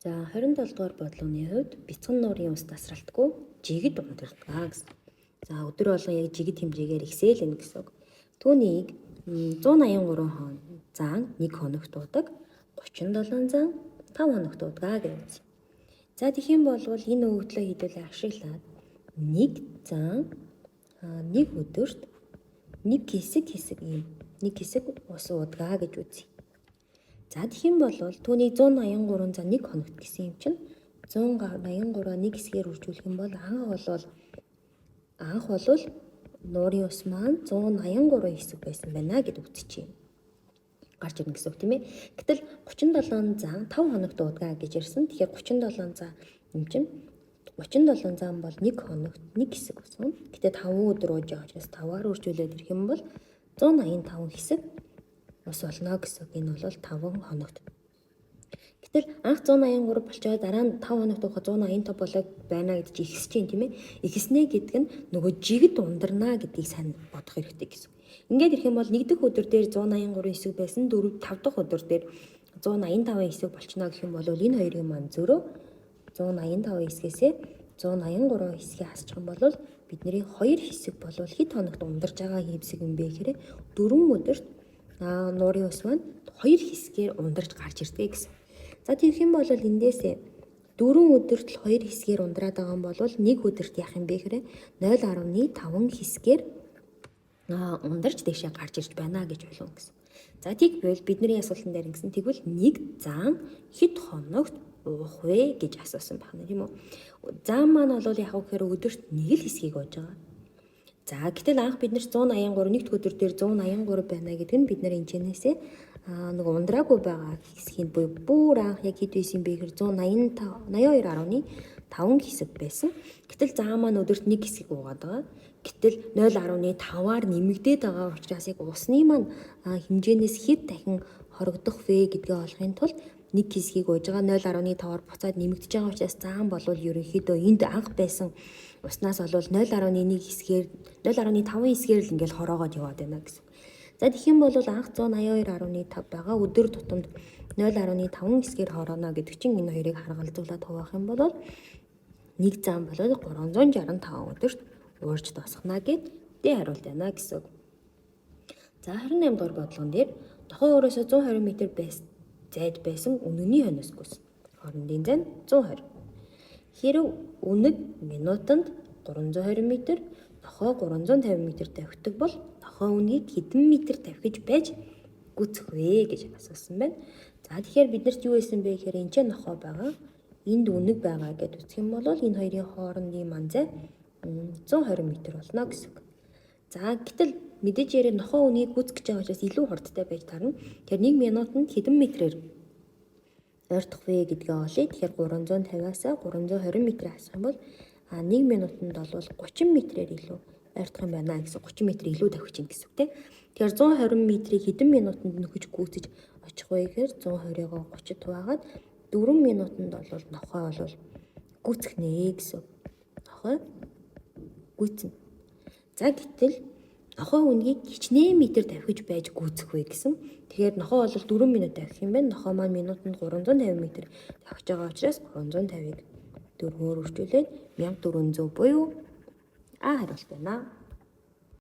За 27 дугаар бодлогын хувьд бяцхан нуурын ус тасралтгүй жигд ундирдгаа гэсэн. За өдөр болгон яг жигд хэмжээгээр ихсээлнэ гэсэн үг. Түүнийг 183 хон заан 1 хоногт дуудаг, 37 заан 5 хоногт дуудгаа гэж. За тэгэх юм бол энэ өгөгдлөө хийдүүлээ ашиглаад 1 заан 1 өдөрт 1 хэсэг ус уудгаа гэж үзье. За тэгэх юм бол түүний 183 за 1 хоногт гэсэн юм чинь 183 1 хэсгээр үржүүлэх юм бол анх бол нуурын ус маань 183 хэсэг байсан байна гэд үзчихье. Гарч ирнэ гэсэн үг тийм ээ. Гэтэл 37 заан 5 хоногт дуудгаа гэж ярьсан. Тэгэхээр 37 заан юм чинь 37 заан бол 1 хоногт 1 хэсэг болсон. Гэтэ 5 өдөр ууж байгаа учраас 5-аар үржүүлээд ирэх юм бол 185 хэсэг ус болно гэсэн үг. Энэ бол 5 хоногт. Гэтэл анх 183 болчоод дараа нь 5 хоногт уухад 185 болоод байна гэж ихсэж чинь тийм ээ. Ихснэ гэдэг нь нөгөө жигд ундарна гэдгийг сайн бодох хэрэгтэй гэсэн. Ингээд ирэх юм бол 1 дахь өдөр дээр 183 хэсэг байсан, 5 дахь өдөр дээр 185 хэсэг болчихно гэх юм бол энэ хоёрын маань зөрөө 185 хэсгээсээ 183 хэсгээ хасчих юм бол бидний 2 хэсэг бол хэд хоногт ундарч байгаа хэсэг юм бэ гэхээр 4 өдөрт нуурын ус маань 2 хэсгээр ундарч гарч ирдэг гэсэн. За тэгэх юм бол эндээсээ 4 өдөрт 2 хэсгээр ундраад байгаа юм бол 1 өдөрт яах юм бэ гэхээр 0.5 хэсгээр ундарч дэшээ гарч ирж байна гэж ойлгоно гэсэн. За тэгвэл бидний асуултан дээр ингэсэн тэгвэл 1 заан хэд хоногт уух вэ гэж асуусан байна тийм үү. Заан маань бол яг гэхээр өдөрт 1 л хэсгийг ууж байгаа. За гэтэл анх бид нар 183 нэгд өдөр дээр 183 байна гэдэг нь бид нар энэчнээсээ нөгөө ундраагүй байгаа хэсгийн буюу бүр анх яг хэд байсан бэ гэхээр 82.5 хэсэг байсан. Гэтэл заан маань өдөрт 1 хэсгийг уугаад байгаа. Гэтэл 0.5-аар нэмэгдээд байгаа учраас яг усны маань хэмжээнээс хэд дахин хорогдох вэ гэдгээ олохын тулд 1 хэсгийг ууж байгаа 0.5-аар буцаад нэмэгдэж байгаа учраас заан бол ерөнхийдөө энд анх байсан уснаас бол 0.1 хэсгээр 0.5 хэсгээр л ингээл хороогоод яваад байна гэсэн. За тэгэх юм бол анх 182.5 байгаа өдөр тутамд 0.5 хэсгээр хорооно гэдэг чинь энэ хоёрыг харгалзуулаад хуваах юм бол 1 заан бол 365 өдөрт уурж дуусгана гэдээ хариулт байна гэсэн үг. За 28 дугаар бодлогон дээр нохой өөрөөсөө 120 м зайд байсан үнэний хойноос гүйсэн. Хоорондын зай нь 120. Хэрэв үнэг минутанд 320 м, нохой 350 м тавьдаг бол нохой үнийг хэдэн метр тавьж байж гүйцэх вэ гэж асуусан байна. За тэгэхээр биднэрт юу байсан бэ гэхээр энэ ч нохой байгаа. Энд үнэг байгаа гэдээ үзэх юм бол энэ хоёрын хоорондын маань зай 120 м болно гэсэн үг. За гэтэл мэдээж ярэ нохой үнийг гүйцэх гэж байгаа учраас илүү хурдтай байж тарна. Тэгэхээр 1 минутанд хэдэн метрээр ойртох вэ гэдгээ олъё. Тэгэхээр 350-аас 320 м асах юм бол 1 минутанд бол 30 м-ээр илүү ойртох юм байна гэсэн. 30 м илүү тавих чинь гэсэн үг тийм. Тэгэхээр 120 м-ийг хэдэн минутанд нөхөж гүйцэж очих вэ гэхээр 120-ыг 30-д хуваагаад 4 минутанд бол нохой бол гүйцэх нэ гэсэн. Нохой гүйцэнэ. За гэтэл нохой үнийг хичнээн метр тавьж байж гүйцэх вэ гэсэн. Тэгэхээр нохой бол 4 минут тавих юм байна. Нохой маань минутанд 350 м тавьж байгаа учраас 350-ыг 4-өөр үржүүлээд 1400 буюу хариулт байна.